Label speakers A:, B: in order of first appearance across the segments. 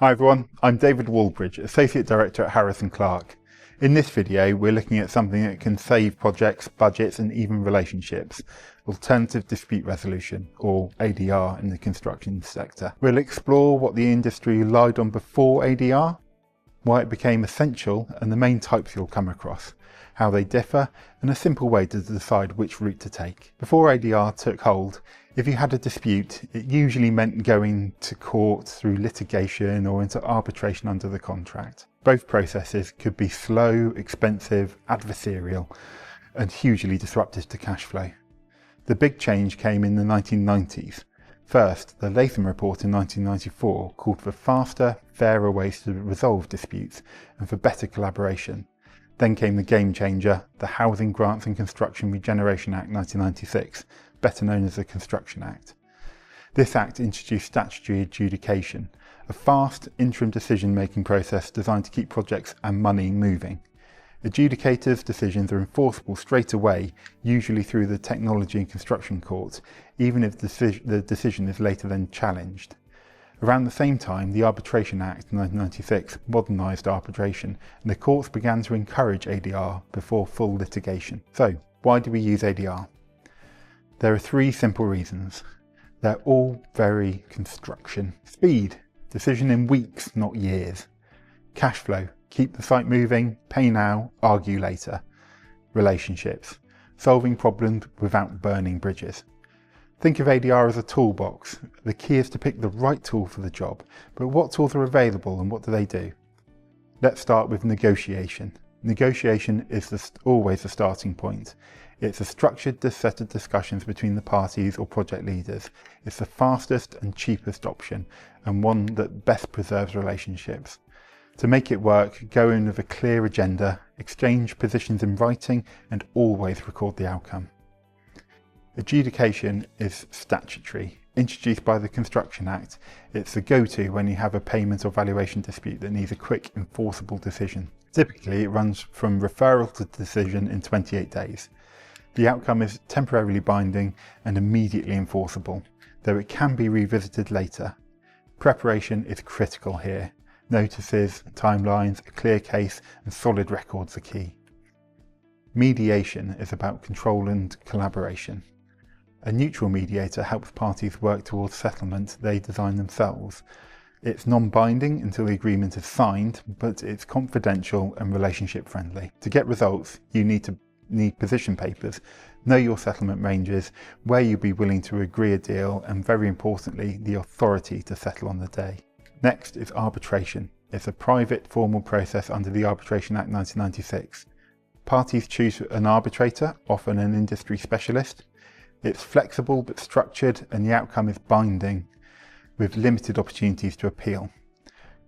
A: Hi everyone, I'm David Wallbridge, Associate Director at Harris & Clarke. In this video, we're looking at something that can save projects, budgets and even relationships: alternative dispute resolution, or ADR in the construction sector. We'll explore what the industry relied on before ADR, why it became essential and the main types you'll come across, how they differ, and a simple way to decide which route to take. Before ADR took hold, if you had a dispute, it usually meant going to court through litigation or into arbitration under the contract. Both processes could be slow, expensive, adversarial, and hugely disruptive to cash flow. The big change came in the 1990s. First, the Latham Report in 1994 called for faster, fairer ways to resolve disputes and for better collaboration. Then came the game changer, the Housing Grants and Construction Regeneration Act 1996, better known as the Construction Act. This act introduced statutory adjudication, a fast interim decision-making process designed to keep projects and money moving. Adjudicators' decisions are enforceable straight away, usually through the Technology and Construction Court, even if the decision is later then challenged. Around the same time, the Arbitration Act 1996 modernised arbitration, and the courts began to encourage ADR before full litigation. So, why do we use ADR? There are three simple reasons. They're all very construction. Speed, decision in weeks, not years. Cash flow, keep the site moving, pay now, argue later. Relationships, solving problems without burning bridges. Think of ADR as a toolbox. The key is to pick the right tool for the job, but what tools are available and what do they do? Let's start with negotiation. Negotiation is always the starting point. It's a structured set of discussions between the parties or project leaders. It's the fastest and cheapest option, and one that best preserves relationships. To make it work, go in with a clear agenda, exchange positions in writing, and always record the outcome. Adjudication is statutory. Introduced by the Construction Act, it's the go-to when you have a payment or valuation dispute that needs a quick, enforceable decision. Typically, it runs from referral to decision in 28 days. The outcome is temporarily binding and immediately enforceable, though it can be revisited later. Preparation is critical here. Notices, timelines, a clear case, and solid records are key. Mediation is about control and collaboration. A neutral mediator helps parties work towards settlement they design themselves. It's non-binding until the agreement is signed, but it's confidential and relationship friendly. To get results, you need position papers, know your settlement ranges, where you'll be willing to agree a deal, and very importantly, the authority to settle on the day. Next is arbitration. It's a private, formal process under the Arbitration Act 1996. Parties choose an arbitrator, often an industry specialist. It's flexible but structured, and the outcome is binding, with limited opportunities to appeal.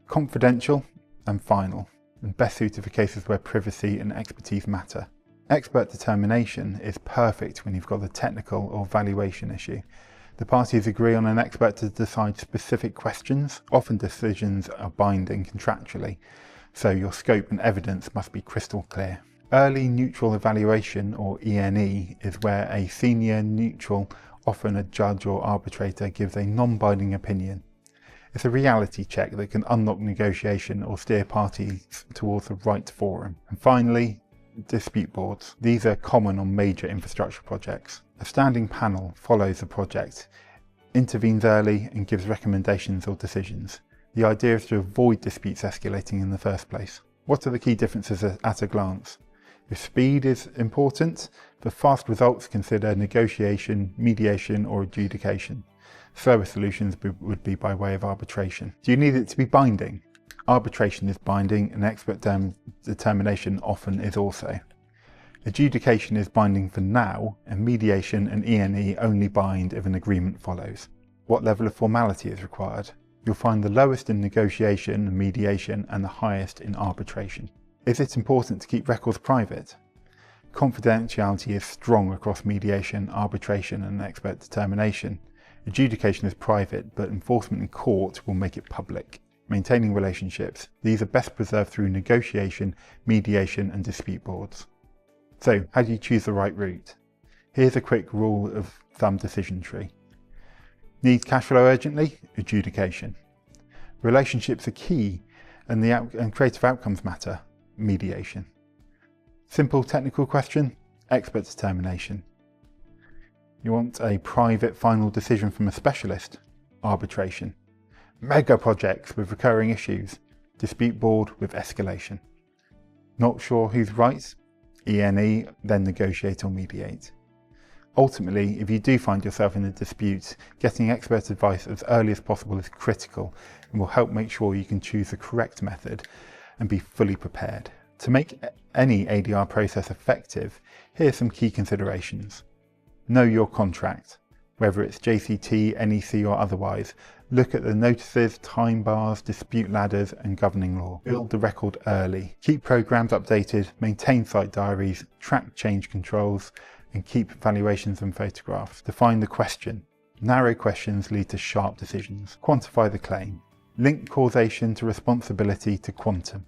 A: Confidential and final, and best suited for cases where privacy and expertise matter. Expert determination is perfect when you've got a technical or valuation issue. The parties agree on an expert to decide specific questions. Often decisions are binding contractually, so your scope and evidence must be crystal clear. Early neutral evaluation, or ENE, is where a senior neutral, often a judge or arbitrator, gives a non-binding opinion. It's a reality check that can unlock negotiation or steer parties towards the right forum. And finally, dispute boards. These are common on major infrastructure projects. A standing panel follows the project, intervenes early and gives recommendations or decisions. The idea is to avoid disputes escalating in the first place. What are the key differences at a glance? If speed is important, for fast results consider negotiation, mediation or adjudication. Slower solutions would be by way of arbitration. Do you need it to be binding? Arbitration is binding, and expert determination often is also. Adjudication is binding for now, and mediation and ENE only bind if an agreement follows. What level of formality is required? You'll find the lowest in negotiation and mediation and the highest in arbitration. Is it important to keep records private? Confidentiality is strong across mediation, arbitration and expert determination. Adjudication is private, but enforcement in court will make it public. Maintaining relationships. These are best preserved through negotiation, mediation and dispute boards. So, how do you choose the right route? Here's a quick rule of thumb decision tree. Need cash flow urgently? Adjudication. Relationships are key and creative outcomes matter. Mediation. Simple technical question, expert determination. You want a private final decision from a specialist? Arbitration. Mega projects with recurring issues? Dispute board with escalation. Not sure who's right? E&E, then negotiate or mediate. Ultimately, if you do find yourself in a dispute, getting expert advice as early as possible is critical and will help make sure you can choose the correct method and be fully prepared. To make any ADR process effective, here are some key considerations. Know your contract. Whether it's JCT, NEC or otherwise, look at the notices, time bars, dispute ladders and governing law. Build the record early. Keep programs updated, maintain site diaries, track change controls and keep valuations and photographs. Define the question. Narrow questions lead to sharp decisions. Quantify the claim. Link causation to responsibility to quantum.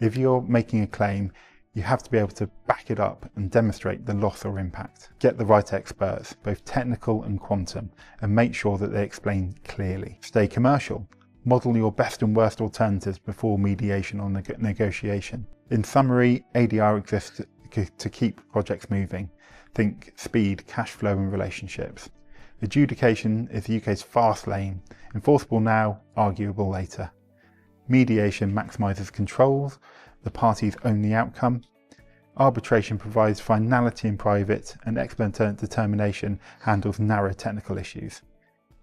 A: If you're making a claim, you have to be able to back it up and demonstrate the loss or impact. Get the right experts, both technical and quantum, and make sure that they explain clearly. Stay commercial. Model your best and worst alternatives before mediation or negotiation. In summary, ADR exists to keep projects moving. Think speed, cash flow and relationships. Adjudication is the UK's fast lane, enforceable now, arguable later. Mediation maximises controls, the parties own the outcome. Arbitration provides finality in private, and expert determination handles narrow technical issues.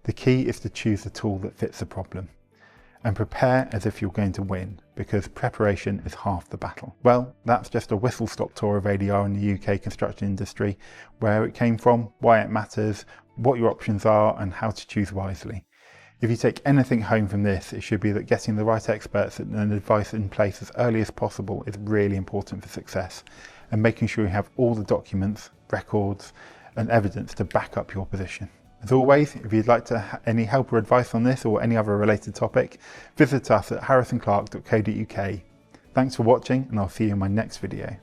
A: The key is to choose the tool that fits the problem. And prepare as if you're going to win, because preparation is half the battle. Well, that's just a whistle-stop tour of ADR in the UK construction industry, where it came from, why it matters, what your options are, and how to choose wisely. If you take anything home from this, it should be that getting the right experts and advice in place as early as possible is really important for success, and making sure you have all the documents, records, and evidence to back up your position. As always, if you'd like any help or advice on this or any other related topic, visit us at harrisonclarke.co.uk. Thanks for watching, and I'll see you in my next video.